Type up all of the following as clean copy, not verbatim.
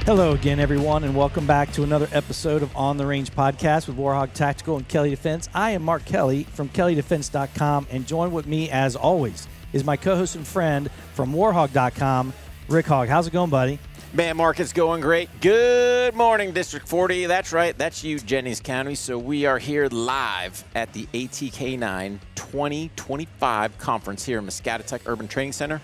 Hello again, everyone, and welcome back to another episode of On the Range Podcast with Hogg Tactical and Kelley Defense. I am Mark Kelley from KelleyDefense.com, and joined with me, as always, is my co-host and friend from Warhog.com, Rick Hogg. How's it going, buddy? Man, Mark, it's going great. Good morning, District 40. That's right. That's you, Jennings County. So we are here live at the ATK9 2025 conference here in Muscatatuck Urban Training Center.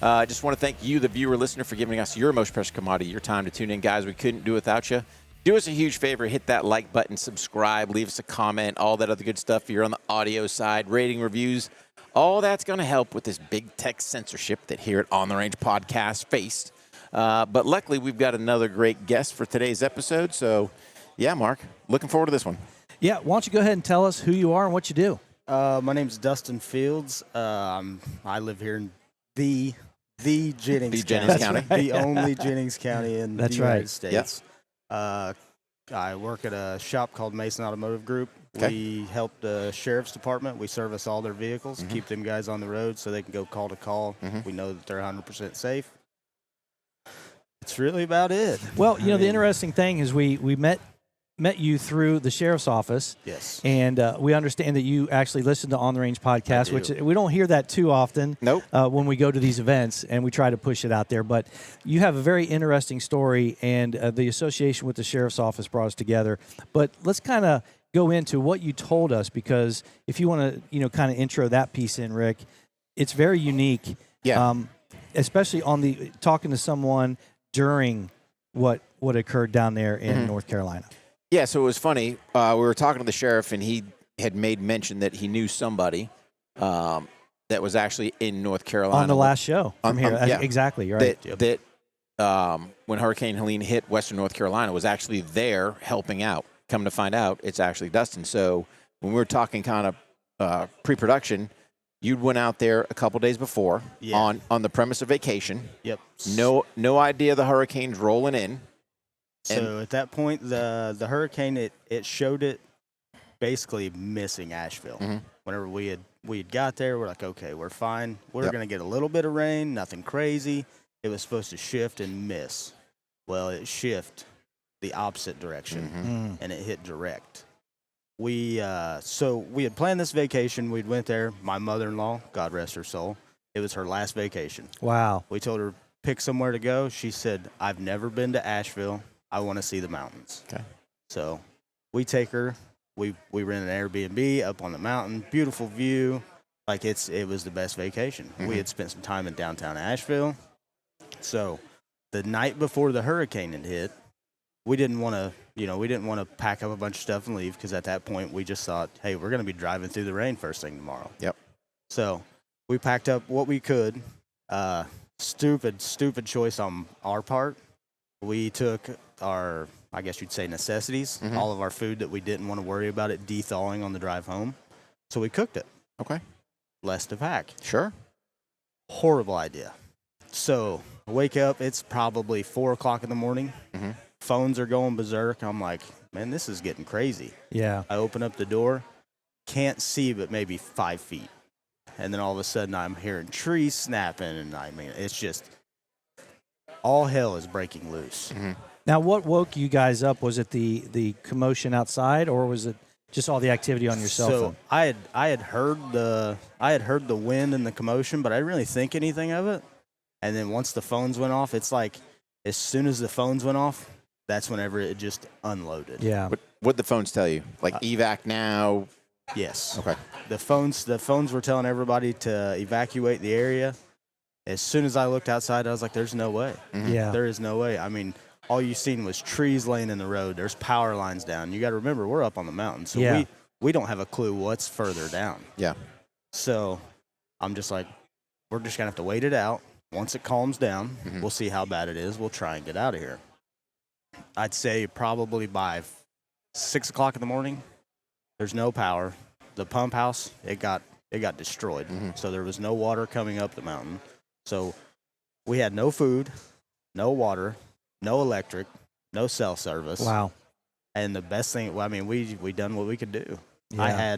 I just want to thank you, the viewer, listener, for giving us your most precious commodity, your time to tune in. Guys, we couldn't do it without you. Do us a huge favor. Hit that like button, subscribe, leave us a comment, all that other good stuff. If you're on the audio side, rating, reviews, all that's going to help with this big tech censorship that here at On the Range Podcast faced. But luckily, we've got another great guest for today's episode. So, yeah, Mark, looking forward to this one. Yeah, why don't you go ahead and tell us who you are and what you do? My name's Dustin Fields. I live here in the Jennings County. Right. The only Jennings County in the United States. Yep. I work at a shop called Mason Automotive Group. Okay. We help the sheriff's department. We service all their vehicles, keep them guys on the road so they can go call to call. We know that they're 100% safe. It's really about it. Well, the interesting thing is we met you through the sheriff's office. Yes. And we understand that you actually listen to On the Range Podcast, which we don't hear that too often. Nope. When we go to these events, and we try to push it out there. But you have a very interesting story, and the association with the sheriff's office brought us together. But let's kind of go into what you told us, because if you want to, kind of intro that piece in, Rick, it's very unique. Yeah. Especially on the talking to someone during what occurred down there in North Carolina. Yeah, so it was funny. We were talking to the sheriff, and he had made mention that he knew somebody that was actually in North Carolina. On the last show from here. Yeah. Exactly, you're right. That when Hurricane Helene hit Western North Carolina, was actually there helping out. Come to find out, it's actually Dustin. So when we were talking kind of pre-production, you went out there a couple days before on the premise of vacation. Yep. No idea the hurricane's rolling in. So at that point, the hurricane, it showed it basically missing Asheville. Whenever we had got there, we're like, okay, we're fine. We're going to get a little bit of rain, nothing crazy. It was supposed to shift and miss. Well, it shifted the opposite direction, and it hit direct. So we had planned this vacation. We went there. My mother-in-law, God rest her soul, it was her last vacation. Wow. We told her, pick somewhere to go. She said, I've never been to Asheville. I want to see the mountains. Okay. So we take her. We rent an Airbnb up on the mountain. Beautiful view. Like it was the best vacation. We had spent some time in downtown Asheville. So the night before the hurricane had hit, we didn't want to pack up a bunch of stuff and leave, because at that point we just thought, hey, we're going to be driving through the rain first thing tomorrow. Yep. So we packed up what we could. Stupid choice on our part. We took our, I guess you'd say, necessities, all of our food that we didn't want to worry about it de-thawing on the drive home. So we cooked it. Okay. Less to pack. Sure. Horrible idea. So I wake up, it's probably 4 o'clock in the morning. Phones are going berserk. I'm like, man, this is getting crazy. Yeah. I open up the door, can't see but maybe 5 feet. And then all of a sudden I'm hearing trees snapping, and it's just all hell is breaking loose. Now, what woke you guys up? Was it the commotion outside, or was it just all the activity on your cell phone? I had heard the wind and the commotion, but I didn't really think anything of it. And then once the phones went off, it's like as soon as the phones went off, that's whenever it just unloaded. Yeah. What'd the phones tell you? Like evac now? Yes. Okay. The phones were telling everybody to evacuate the area. As soon as I looked outside, I was like, there's no way. Yeah. There is no way. I mean, all you seen was trees laying in the road. There's power lines down. You got to remember, we're up on the mountain, so we don't have a clue what's further down. Yeah. So I'm just like, we're just going to have to wait it out. Once it calms down, we'll see how bad it is. We'll try and get out of here. I'd say probably by 6 o'clock in the morning, there's no power. The pump house, it got destroyed. So there was no water coming up the mountain. So we had no food, no water, no electric, no cell service. Wow. And the best thing, we done what we could do. Yeah.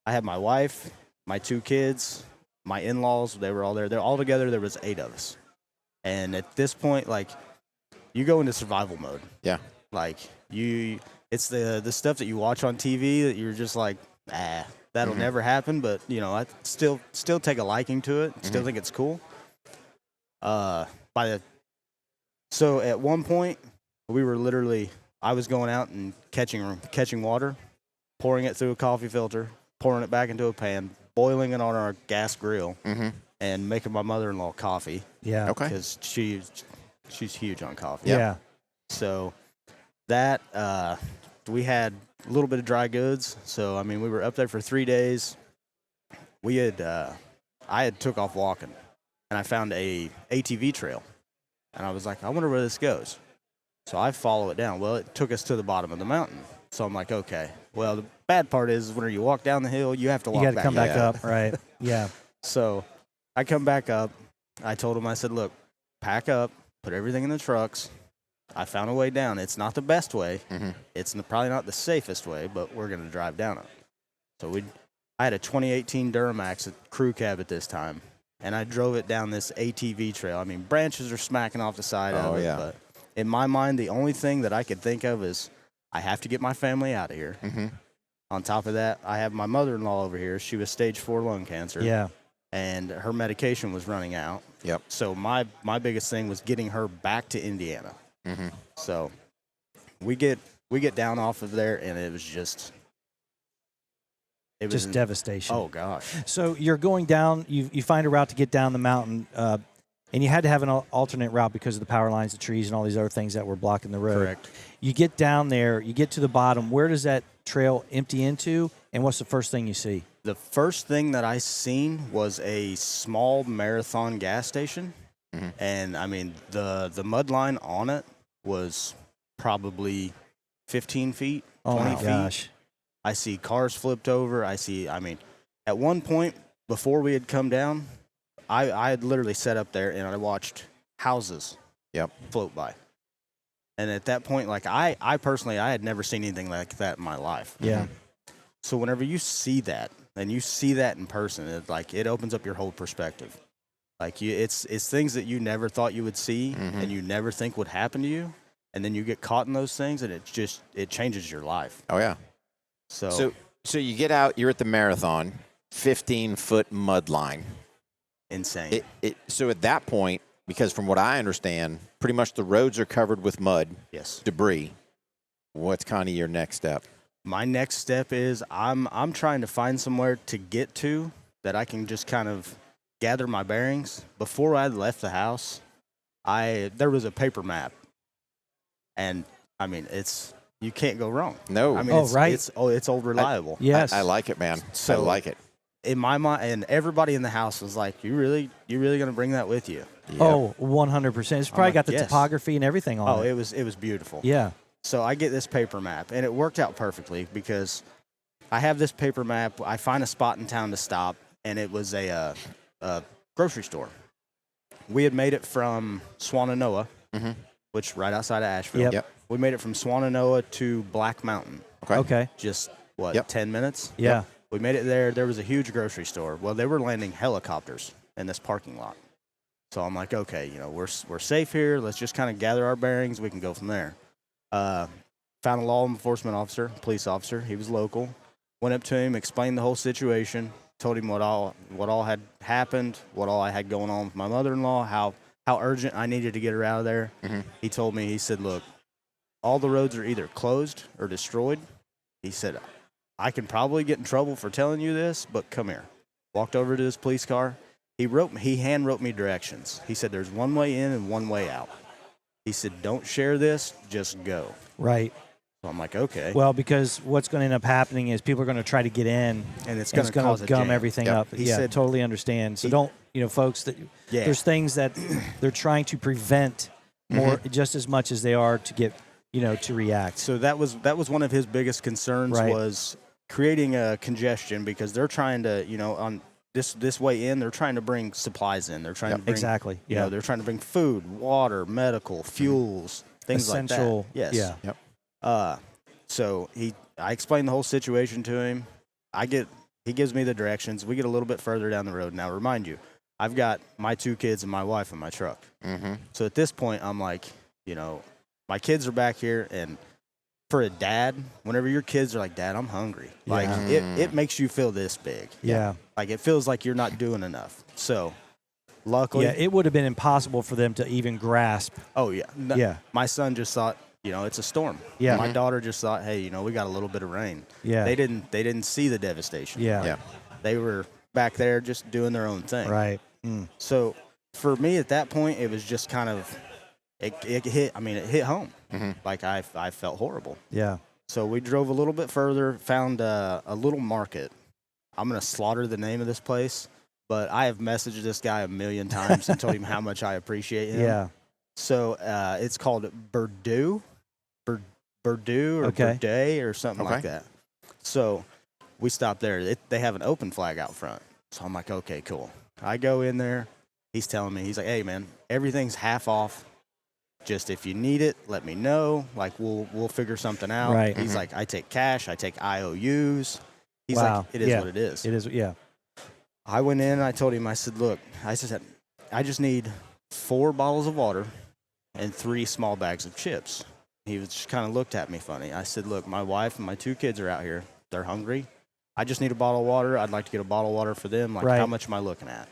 I had my wife, my 2 kids, my in-laws, they were all there. They're all together. There was 8 of us. And at this point, like, you go into survival mode. Yeah. Like it's the stuff that you watch on TV that you're just like, that'll never happen. But you know, I still take a liking to it. Still think it's cool. So at one point, we were literally, I was going out and catching water, pouring it through a coffee filter, pouring it back into a pan, boiling it on our gas grill, and making my mother-in-law coffee. Yeah. Okay. Because she's huge on coffee. Yeah. So that we had a little bit of dry goods. So I mean, we were up there for 3 days. I had took off walking, and I found a ATV trail, and I was like, I wonder where this goes. So I follow it down. Well, it took us to the bottom of the mountain. So I'm like, okay. Well, the bad part is when you walk down the hill, you have to walk You got to back come up. back up, right? Yeah. So I come back up. I told him, I said, look, pack up, put everything in the trucks. I found a way down. It's not the best way. It's probably not the safest way, but we're going to drive down it. So I had a 2018 Duramax crew cab at this time, and I drove it down this ATV trail. I mean, branches are smacking off the side of it, but in my mind, the only thing that I could think of is I have to get my family out of here. On top of that, I have my mother-in-law over here. She was stage 4 lung cancer. Yeah. And her medication was running out. Yep. So my biggest thing was getting her back to Indiana. So we get down off of there, and it was just devastation. Oh gosh. So you're going down. You find a route to get down the mountain, and you had to have an alternate route because of the power lines, the trees, and all these other things that were blocking the road. Correct. You get down there. You get to the bottom. Where does that trail empty into, and what's the first thing you see? The first thing that I seen was a small Marathon gas station, and I mean the mud line on it was probably 15 feet, 20 feet. Gosh. I see cars flipped over. At one point before we had come down, I had literally sat up there and I watched houses float by. And at that point, like I personally, I had never seen anything like that in my life. Yeah. So whenever you see that, and you see that in person, it opens up your whole perspective. Like it's things that you never thought you would see, and you never think would happen to you, and then you get caught in those things, and it changes your life. Oh yeah. So you get out. You're at the marathon, 15-foot mud line. Insane. So at that point, because from what I understand, pretty much the roads are covered with mud, debris. What's kind of your next step? My next step is I'm trying to find somewhere to get to that I can just kind of gather my bearings. Before I left the house, there was a paper map, and I mean you can't go wrong. No. I mean, it's old reliable. Yes. I like it, man. So, I like it. In my mind, and everybody in the house was like, "You really going to bring that with you?" Yep. Oh, 100%. It's probably got the topography and everything on it. Oh, it was beautiful. Yeah. So I get this paper map, and it worked out perfectly because I have this paper map. I find a spot in town to stop, and it was a grocery store. We had made it from Swannanoa, which right outside of Asheville. Yep. We made it from Swannanoa to Black Mountain. Okay. Just, 10 minutes? Yeah. Yep. We made it there. There was a huge grocery store. Well, they were landing helicopters in this parking lot. So I'm like, okay, we're safe here. Let's just kind of gather our bearings. We can go from there. Found a law enforcement officer, police officer. He was local. Went up to him, explained the whole situation, told him what all had happened, what all I had going on with my mother-in-law, how urgent I needed to get her out of there. He told me, he said, look, all the roads are either closed or destroyed. He said, I can probably get in trouble for telling you this, but come here. Walked over to his police car. He hand wrote me directions. He said, there's one way in and one way out. He said, don't share this, just go. Right. So I'm like, okay. Well, because what's going to end up happening is people are going to try to get in, and it's going to cause a gum jam. everything up. He Yeah, said, totally understand. So don't, folks, there's things that they're trying to prevent more, just as much as they are to get, to react. So that was one of his biggest concerns was creating a congestion because they're trying to, on this way in, they're trying to bring supplies in. They're trying to bring, exactly. They're trying to bring food, water, medical, fuels, things essential, like that. Yes. Yeah. Yep. So I explained the whole situation to him. He gives me the directions. We get a little bit further down the road. Now, remind you, I've got my 2 kids and my wife in my truck. So at this point, I'm like, you know, my kids are back here, and for a dad, whenever your kids are like, Dad, I'm hungry. Like, it makes you feel this big. Yeah. Like, it feels like you're not doing enough. So, luckily. Yeah, it would have been impossible for them to even grasp. Oh, yeah. Yeah. My son just thought, it's a storm. Yeah. My daughter just thought, hey, we got a little bit of rain. Yeah. They didn't see the devastation. Yeah. They were back there just doing their own thing. Right. So, for me at that point, it was just kind of, it hit home. Like, I felt horrible. Yeah. So we drove a little bit further, found a little market. I'm going to slaughter the name of this place, but I have messaged this guy a million times and told him how much I appreciate him. Yeah. So it's called Burdue or Okay. Burdue or something like that. So we stopped there. They have an open flag out front. So I'm like, okay, cool. I go in there. He's telling me, he's like, hey, man, everything's half off. Just if you need it, let me know. Like, we'll figure something out. Right. He's like, I take cash. I take IOUs. He's Wow. like, it is what it is. It is. Yeah. I went in and I told him, I said, look, I just need 4 bottles of water and 3 small bags of chips. He just kind of looked at me funny. I said, look, my wife and my 2 kids are out here. They're hungry. I just need a bottle of water. I'd like to get a bottle of water for them. Like, how much am I looking at?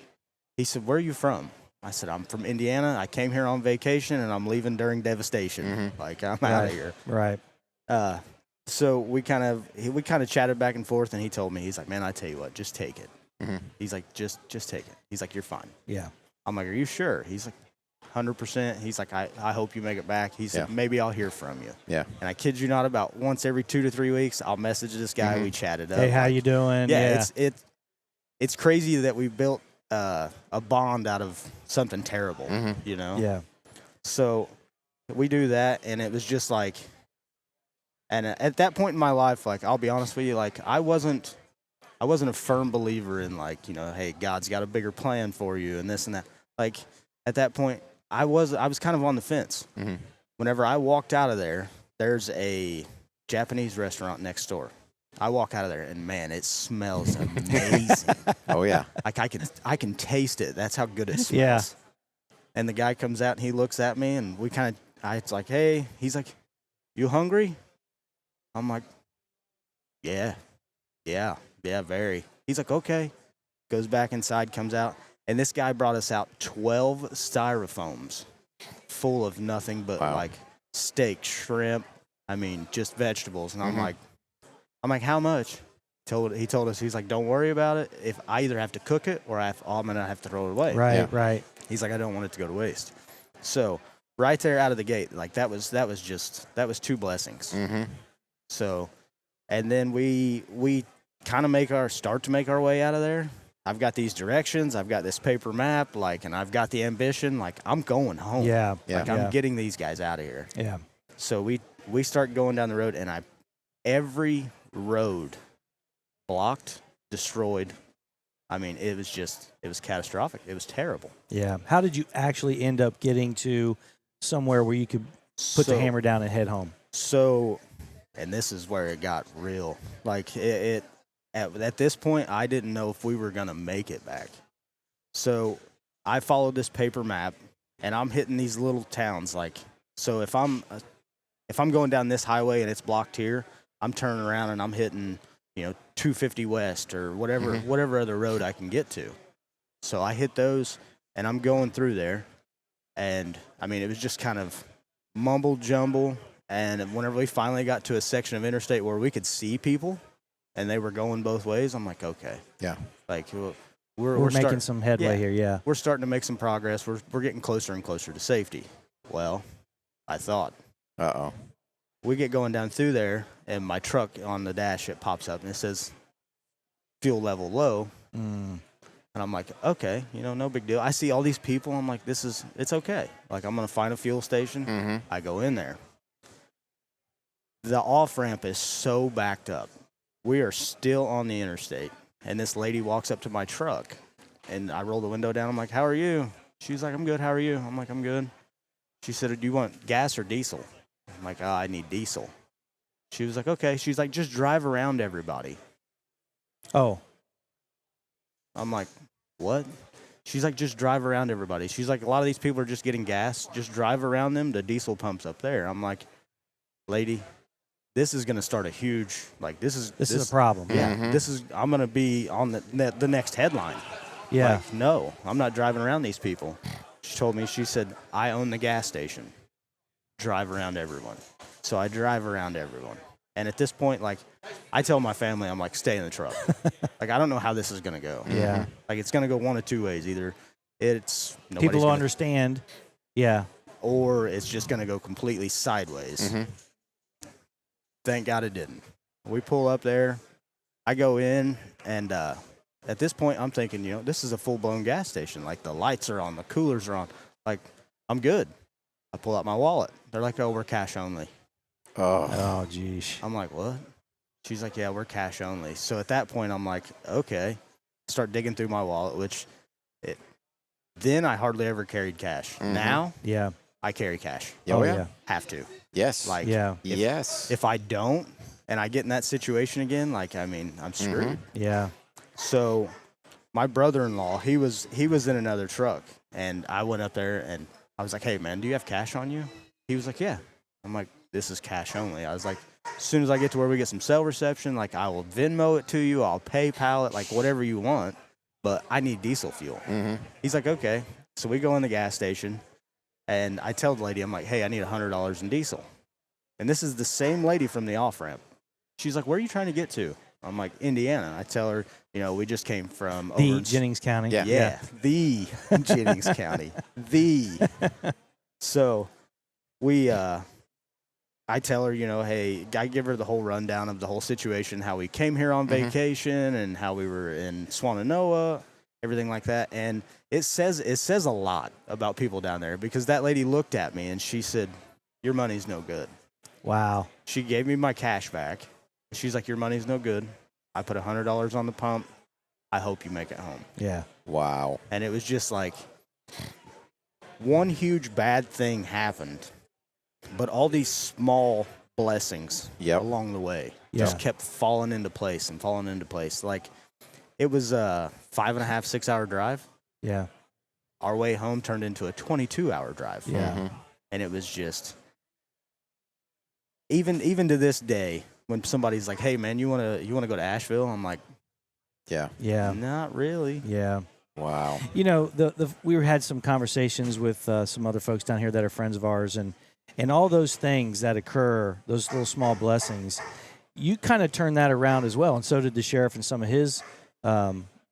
He said, where are you from? I said, I'm from Indiana. I came here on vacation, and I'm leaving during devastation. Like, I'm out of here. Right. So we kind of chatted back and forth, and he told me, he's like, man, I tell you what, just take it. He's like, just take it. He's like, you're fine. Yeah. I'm like, are you sure? He's like, 100%. He's like, I hope you make it back. He said, maybe I'll hear from you. Yeah. And I kid you not, about once every 2 to 3 weeks, I'll message this guy. We chatted up. Hey, how you doing? Yeah. It's crazy that we built a bond out of something terrible, Yeah. So we do that, and it was just like, and at that point in my life, like, I'll be honest with you, like, I wasn't a firm believer in, like, hey, God's got a bigger plan for you and this and that. Like, at that point, I was kind of on the fence. Whenever I walked out of there, there's a Japanese restaurant next door. I walk out of there, and man, it smells amazing. Oh yeah. Like, I can taste it. That's how good it smells. Yeah. And the guy comes out and he looks at me, and it's like, hey, he's like, you hungry? I'm like, yeah, very. He's like, okay. Goes back inside, comes out, and this guy brought us out 12 styrofoams full of nothing but like steak, shrimp. I mean, just vegetables. And I'm like, how much? He told us, he's like, don't worry about it. If I either have to cook it or I'm going to have to throw it away. Right. He's like, I don't want it to go to waste. So right there out of the gate, like, that was 2 blessings. So, and then we kind of start to make our way out of there. I've got these directions. I've got this paper map, like, and I've got the ambition. Like, I'm going home. Yeah. Like, I'm getting these guys out of here. Yeah. So we start going down the road, and every road blocked, destroyed. I mean, it was catastrophic. It was terrible. Yeah. How did you actually end up getting to somewhere where you could put the hammer down and head home? So, and this is where it got real. Like, at this point, I didn't know if we were going to make it back. So I followed this paper map, and I'm hitting these little towns. Like, so if I'm going down this highway and it's blocked here, I'm turning around and I'm hitting, 250 West or whatever other road I can get to. So I hit those, and I'm going through there. And, I mean, it was just kind of mumble jumble. And whenever we finally got to a section of interstate where we could see people and they were going both ways, I'm like, okay. Yeah. Like, we're making some headway here, yeah. We're starting to make some progress. We're getting closer and closer to safety. Well, I thought. Uh-oh. We get going down through there, and my truck on the dash, it pops up, and it says fuel level low. And I'm like, okay, no big deal. I see all these people. I'm like, it's okay. Like, I'm going to find a fuel station. I go in there. The off-ramp is so backed up. We are still on the interstate, and this lady walks up to my truck, and I roll the window down. I'm like, how are you? She's like, I'm good. How are you? I'm like, I'm good. She said, do you want gas or diesel? I'm like, I need diesel. She was like, okay. She's like, just drive around everybody. Oh. I'm like, what? She's like, just drive around everybody. She's like, a lot of these people are just getting gas. Just drive around them. The diesel pumps up there. I'm like, lady, this is going to start a huge, like, this is a problem. Yeah, I'm going to be on the next headline. Yeah. Like, no, I'm not driving around these people. She told me, she said, I own the gas station. Drive around everyone. So I drive around everyone. And at this point, like, I tell my family, I'm like, stay in the truck. Like, I don't know how this is going to go. Yeah. Like, it's going to go one of two ways. Either it's People will understand. Yeah. Or it's just going to go completely sideways. Thank God it didn't. We pull up there. I go in, and at this point, I'm thinking, this is a full-blown gas station. Like, the lights are on, the coolers are on. Like, I'm good. I pull out my wallet. They're like, oh, we're cash only. Oh, geez. I'm like, what? She's like, yeah, we're cash only. So at that point, I'm like, okay. Start digging through my wallet, then I hardly ever carried cash. Now, Yeah. I carry cash. Oh, yeah. Have to. Yes. Like, Yeah. Yes. if I don't, and I get in that situation again, like, I mean, I'm screwed. Yeah. So my brother-in-law, he was in another truck, and I went up there, and I was like, hey, man, do you have cash on you? He was like, yeah. I'm like, this is cash only. I was like, as soon as I get to where we get some cell reception, like, I will Venmo it to you. I'll PayPal it, like, whatever you want, but I need diesel fuel. He's like, okay. So we go in the gas station, and I tell the lady, I'm like, hey, I need $100 in diesel. And this is the same lady from the off-ramp. She's like, where are you trying to get to? I'm like, Indiana. I tell her, we just came from The Jennings County. Yeah, the Jennings County. So I tell her, hey, I give her the whole rundown of the whole situation, how we came here on vacation and how we were in Swannanoa, everything like that. And it says a lot about people down there, because that lady looked at me and she said, your money's no good. Wow. She gave me my cash back. She's like, your money's no good. I put $100 on the pump. I hope you make it home. Yeah. Wow. And it was just like, one huge bad thing happened, but all these small blessings along the way just kept falling into place and falling into place. Like, it was a 5.5, 6 hour drive. Yeah. Our way home turned into a 22-hour drive. Yeah. And it was just, even to this day, when somebody's like, hey, man, you wanna go to Asheville? I'm like, Yeah. not really. Yeah. Wow. We had some conversations with some other folks down here that are friends of ours, and all those things that occur, those little small blessings, you kind of turn that around as well, and so did the sheriff and some of his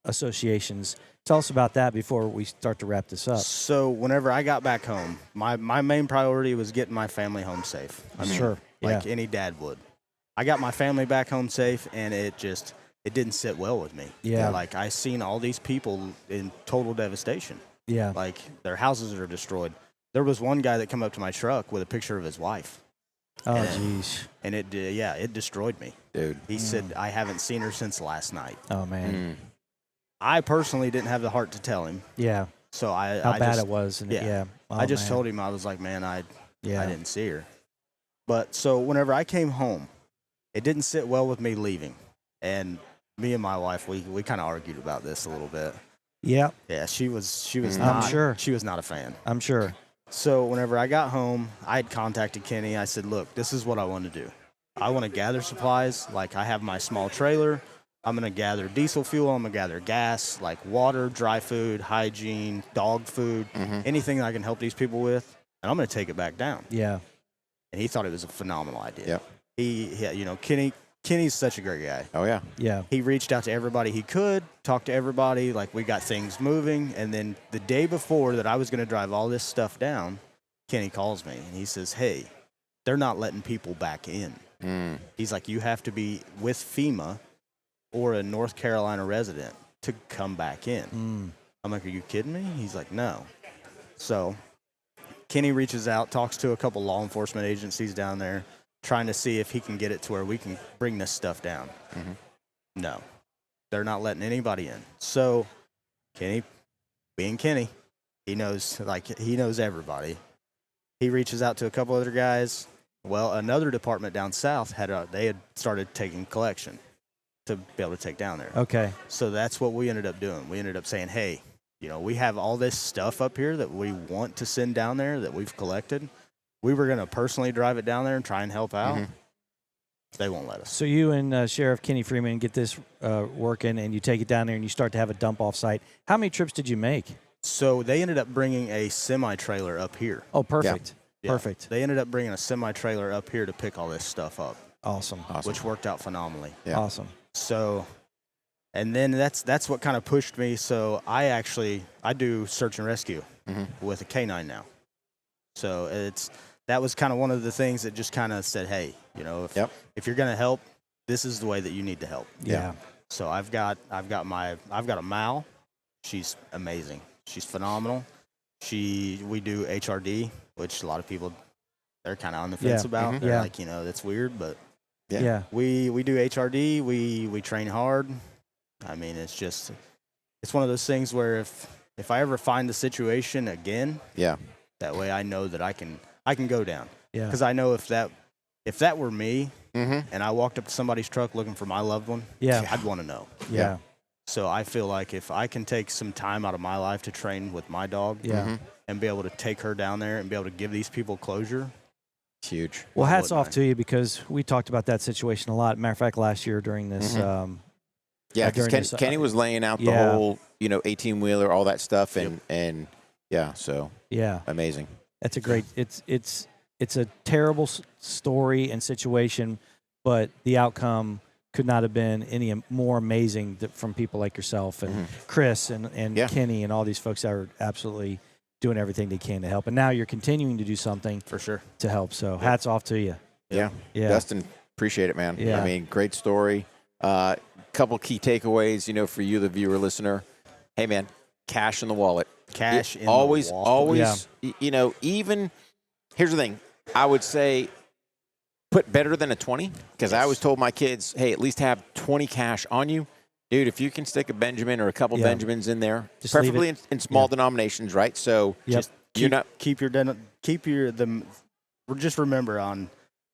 associations. Tell us about that before we start to wrap this up. So whenever I got back home, my main priority was getting my family home safe. I mean, Sure. like any dad would. I got my family back home safe, and it didn't sit well with me. Yeah. Like, I seen all these people in total devastation. Yeah. Like, their houses are destroyed. There was one guy that came up to my truck with a picture of his wife. Oh, jeez. And it destroyed me. Dude. He said, I haven't seen her since last night. Oh, man. I personally didn't have the heart to tell him. Yeah. So I bad just, it was. And yeah. Oh, I just man. told him, I was like, man, I Yeah. didn't see her. But so whenever I came home, it didn't sit well with me leaving. And me and my wife, we kind of argued about this a little bit. Yeah. Yeah, she was I'm not, sure. she was not a fan. I'm sure. So whenever I got home, I had contacted Kenny. I said, look, this is what I want to do. I want to gather supplies. Like, I have my small trailer. I'm going to gather diesel fuel. I'm going to gather gas, like water, dry food, hygiene, dog food, anything that I can help these people with. And I'm going to take it back down. Yeah. And he thought it was a phenomenal idea. Yep. Kenny's such a great guy. Oh, yeah. Yeah. He reached out to everybody he could, talked to everybody. Like, we got things moving. And then the day before that I was going to drive all this stuff down, Kenny calls me and he says, hey, they're not letting people back in. He's like, you have to be with FEMA or a North Carolina resident to come back in. I'm like, are you kidding me? He's like, no. So Kenny reaches out, talks to a couple law enforcement agencies down there, trying to see if he can get it to where we can bring this stuff down. No, they're not letting anybody in. So Kenny, being Kenny, he knows everybody. He reaches out to a couple other guys. Well, another department down south had started taking collection to be able to take down there. Okay. So that's what we ended up doing. We ended up saying, hey, you know, we have all this stuff up here that we want to send down there that we've collected. We were going to personally drive it down there and try and help out. They won't let us. So you and Sheriff Kenny Freeman get this working, and you take it down there, and you start to have a dump-off site. How many trips did you make? So they ended up bringing a semi-trailer up here. Oh, perfect. Yeah. Perfect. They ended up bringing a semi-trailer up here to pick all this stuff up. Awesome. Which worked out phenomenally. Yeah. Awesome. So, and then that's what kind of pushed me. So I do search and rescue with a K9 now. So that was kind of one of the things that just kind of said, hey, you know, if you're going to help, this is the way that you need to help. Yeah. So I've got a Mal. She's amazing. She's phenomenal. We do HRD, which a lot of people, they're kind of on the fence about. They're like, you know, that's weird, but Yeah. we do HRD. We train hard. I mean, it's one of those things where if I ever find the situation again, that way I know that I can go down. Yeah. Because I know if that were me and I walked up to somebody's truck looking for my loved one, I'd want to know. Yeah. So I feel like if I can take some time out of my life to train with my dog and be able to take her down there and be able to give these people closure, it's huge. Well, hats off to you, because we talked about that situation a lot. Matter of fact, last year during this because Kenny was laying out the whole, 18-wheeler, all that stuff, and so amazing. That's a great. It's a terrible story and situation, but the outcome could not have been any more amazing from people like yourself and Chris and Kenny and all these folks that are absolutely doing everything they can to help. And now you're continuing to do something for sure to help. So hats off to you. Yeah. Dustin, appreciate it, man. Yeah. I mean, great story. Couple key takeaways, for you, the viewer, listener. Hey, man, cash in the wallet. Cash in the wallet. Always, even, here's the thing. I would say put better than a 20, because I always told my kids, hey, at least have 20 cash on you. Dude, if you can stick a Benjamin or a couple Benjamins in there, just preferably in small denominations, right? So just just remember on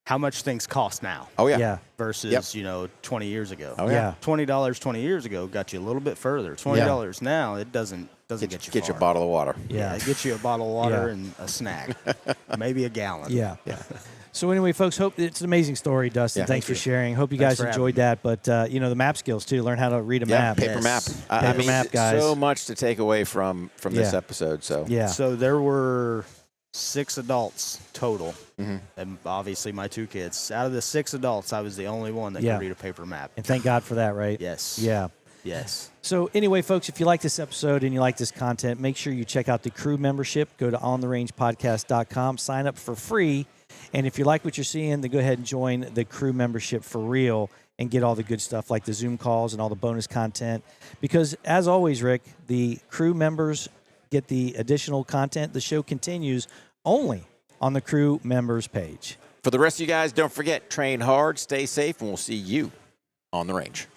how much things cost now. Oh, yeah. Versus, 20 years ago. Oh, yeah. $20 20 years ago got you a little bit further. $20 now, it doesn't get you Get far. you a bottle of water. Yeah, it gets you a bottle of water and a snack. Maybe a gallon. Yeah. So anyway, folks, hope it's an amazing story, Dustin. Thanks for sharing. Hope you guys enjoyed that. But, the map skills, too. Learn how to read a map. Paper map. Paper map, guys. So much to take away from this episode. So So there were 6 adults total, and obviously my 2 kids. Out of the 6 adults, I was the only one that could read a paper map. And thank God for that, right? Yes. Yeah. Yes. So anyway, folks, if you like this episode and you like this content, make sure you check out the crew membership. Go to ontheRangePodcast.com. Sign up for free. And if you like what you're seeing, then go ahead and join the crew membership for real and get all the good stuff like the Zoom calls and all the bonus content. Because as always, Rick, the crew members get the additional content. The show continues only on the crew members page. For the rest of you guys, don't forget, train hard, stay safe, and we'll see you on the range.